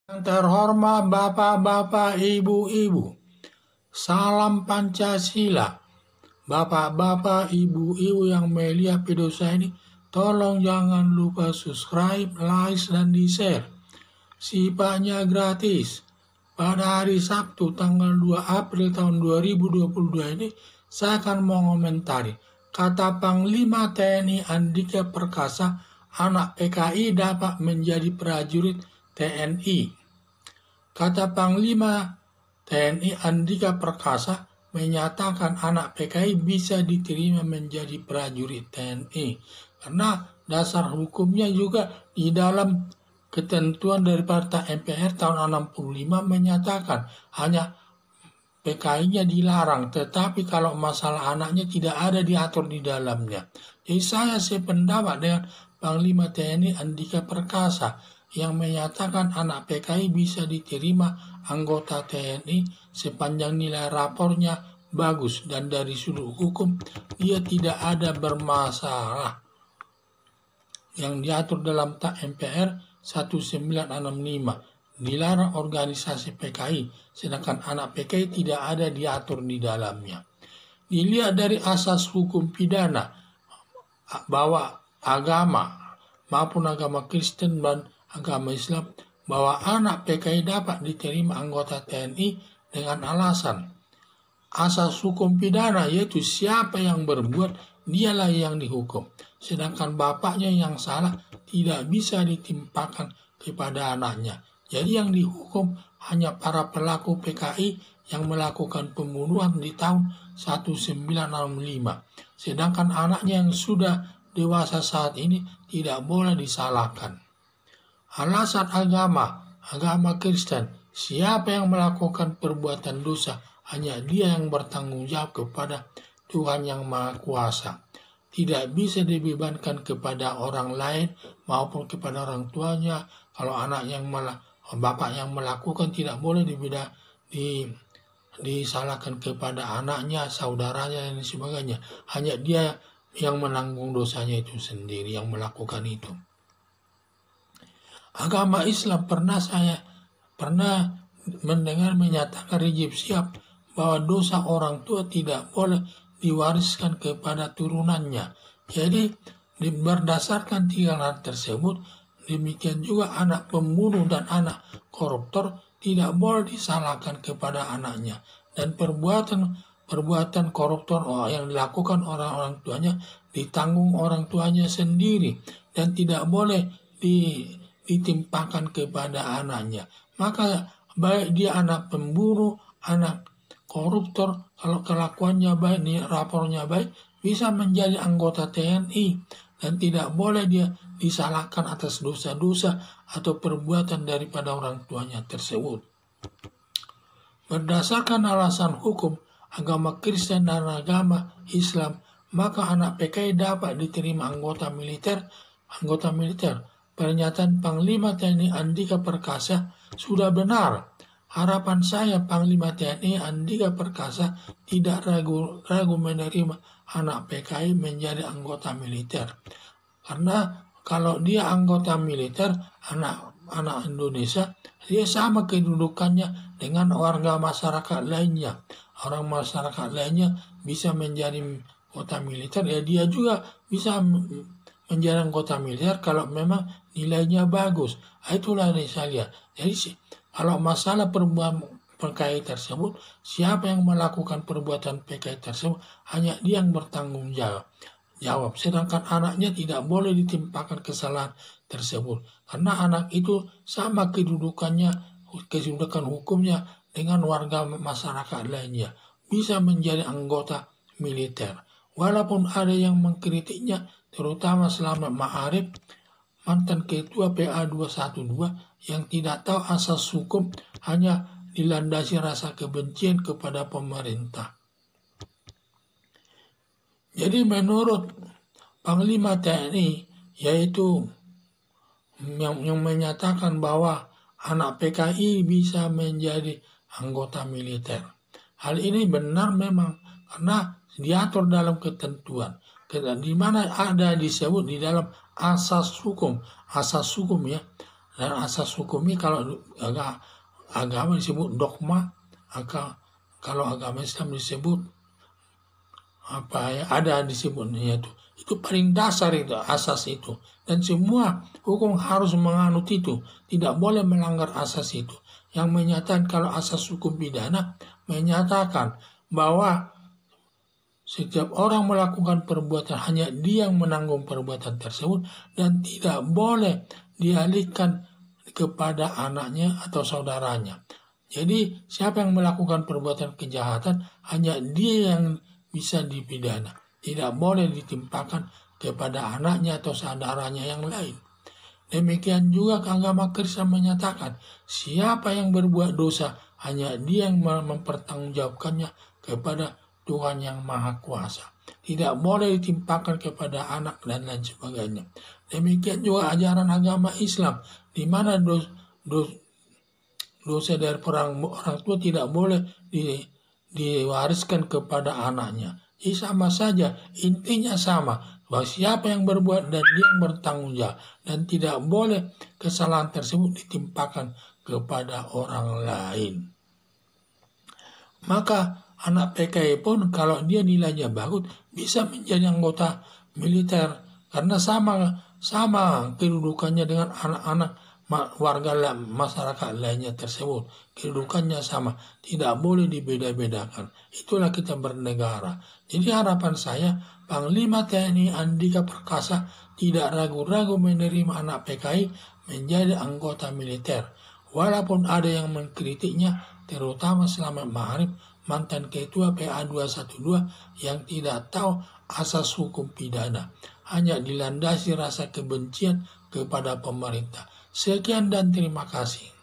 Yang terhormat Bapak-Bapak, Ibu-Ibu, salam Pancasila. Bapak-bapak, Ibu-Ibu yang melihat video saya ini, tolong jangan lupa subscribe, like, dan di-share. Sifatnya gratis. Pada hari Sabtu tanggal 2 April tahun 2022 ini, saya akan mengomentari kata Panglima TNI Andika Perkasa, anak PKI dapat menjadi prajurit TNI. Kata Panglima TNI Andika Perkasa menyatakan anak PKI bisa diterima menjadi prajurit TNI karena dasar hukumnya juga di dalam ketentuan dari Partai MPR tahun 65 menyatakan hanya PKI-nya dilarang, tetapi kalau masalah anaknya tidak ada diatur di dalamnya. Jadi saya sependapat dengan Panglima TNI Andika Perkasa yang menyatakan anak PKI bisa diterima anggota TNI sepanjang nilai rapornya bagus dan dari sudut hukum dia tidak ada bermasalah yang diatur dalam TAK MPR 1965. Dilarang organisasi PKI, sedangkan anak PKI tidak ada diatur di dalamnya. Dilihat dari asas hukum pidana bahwa agama maupun agama Kristen dan agama Islam bahwa anak PKI dapat diterima anggota TNI dengan alasan asas hukum pidana, yaitu siapa yang berbuat dialah yang dihukum, sedangkan bapaknya yang salah tidak bisa ditimpakan kepada anaknya. Jadi yang dihukum hanya para pelaku PKI yang melakukan pembunuhan di tahun 1965, sedangkan anaknya yang sudah dewasa saat ini tidak boleh disalahkan. Alasan agama Kristen, siapa yang melakukan perbuatan dosa hanya dia yang bertanggung jawab kepada Tuhan yang Maha Kuasa. Tidak bisa dibebankan kepada orang lain maupun kepada orang tuanya. Kalau bapak yang melakukan tidak boleh disalahkan kepada anaknya, saudaranya dan sebagainya. Hanya dia yang menanggung dosanya itu sendiri yang melakukan itu. Agama Islam saya pernah mendengar menyatakan Rizik Syihab bahwa dosa orang tua tidak boleh diwariskan kepada turunannya. Jadi berdasarkan 3 hal tersebut, demikian juga anak pembunuh dan anak koruptor tidak boleh disalahkan kepada anaknya. Dan perbuatan koruptor yang dilakukan orang tuanya ditanggung orang tuanya sendiri dan tidak boleh ditimpakan kepada anaknya. Maka baik dia anak pembunuh, anak koruptor, kalau kelakuannya baik, rapornya baik, bisa menjadi anggota TNI dan tidak boleh dia disalahkan atas dosa-dosa atau perbuatan daripada orang tuanya tersebut. Berdasarkan alasan hukum agama Kristen dan agama Islam, maka anak PKI dapat diterima anggota militer. Pernyataan Panglima TNI Andika Perkasa sudah benar. Harapan saya Panglima TNI Andika Perkasa tidak ragu menerima anak PKI menjadi anggota militer. Karena kalau dia anggota militer, anak Indonesia, dia sama kedudukannya dengan warga masyarakat lainnya. Orang masyarakat lainnya bisa menjadi anggota militer, ya dia juga bisa menjadi anggota militer kalau memang nilainya bagus. Itulah yang saya lihat. Jadi kalau masalah perbuatan PKI tersebut, siapa yang melakukan perbuatan PKI tersebut, hanya dia yang bertanggung jawab. Sedangkan anaknya tidak boleh ditimpakan kesalahan tersebut. Karena anak itu sama kedudukan hukumnya dengan warga masyarakat lainnya. Bisa menjadi anggota militer. Walaupun ada yang mengkritiknya, terutama Slamet Ma'arif, mantan ketua PA 212 yang tidak tahu asas hukum, hanya dilandasi rasa kebencian kepada pemerintah. Jadi menurut Panglima TNI, yaitu yang menyatakan bahwa anak PKI bisa menjadi anggota militer. Hal ini benar memang karena diatur dalam ketentuan. Di mana ada disebut di dalam asas hukum ya, Dan asas hukum ini kalau agama disebut dogma, kalau agama Islam disebut ada disebutnya itu paling dasar itu asas itu, dan semua hukum harus menganut itu, tidak boleh melanggar asas itu, yang menyatakan kalau asas hukum pidana menyatakan bahwa setiap orang melakukan perbuatan hanya dia yang menanggung perbuatan tersebut dan tidak boleh dialihkan kepada anaknya atau saudaranya. Jadi siapa yang melakukan perbuatan kejahatan hanya dia yang bisa dipidana, tidak boleh ditimpakan kepada anaknya atau saudaranya yang lain. Demikian juga agama Kristen menyatakan siapa yang berbuat dosa hanya dia yang mempertanggungjawabkannya kepada Tuhan yang Maha Kuasa. Tidak boleh ditimpakan kepada anak dan lain sebagainya. Demikian juga ajaran agama Islam, di mana dosa dari orang tua tidak boleh diwariskan kepada anaknya. Jadi sama saja, intinya sama, bahwa siapa yang berbuat dan dia yang bertanggung jawab, dan tidak boleh kesalahan tersebut ditimpakan kepada orang lain. Maka anak PKI pun kalau dia nilainya bagus bisa menjadi anggota militer, karena sama kedudukannya dengan anak-anak warga masyarakat lainnya tersebut. Kedudukannya sama, tidak boleh dibeda-bedakan. Itulah kita bernegara. Jadi harapan saya, Panglima TNI Andika Perkasa tidak ragu-ragu menerima anak PKI menjadi anggota militer. Walaupun ada yang mengkritiknya, terutama Selamat Ma'arif, mantan ketua PA 212 yang tidak tahu asas hukum pidana, hanya dilandasi rasa kebencian kepada pemerintah. Sekian dan terima kasih.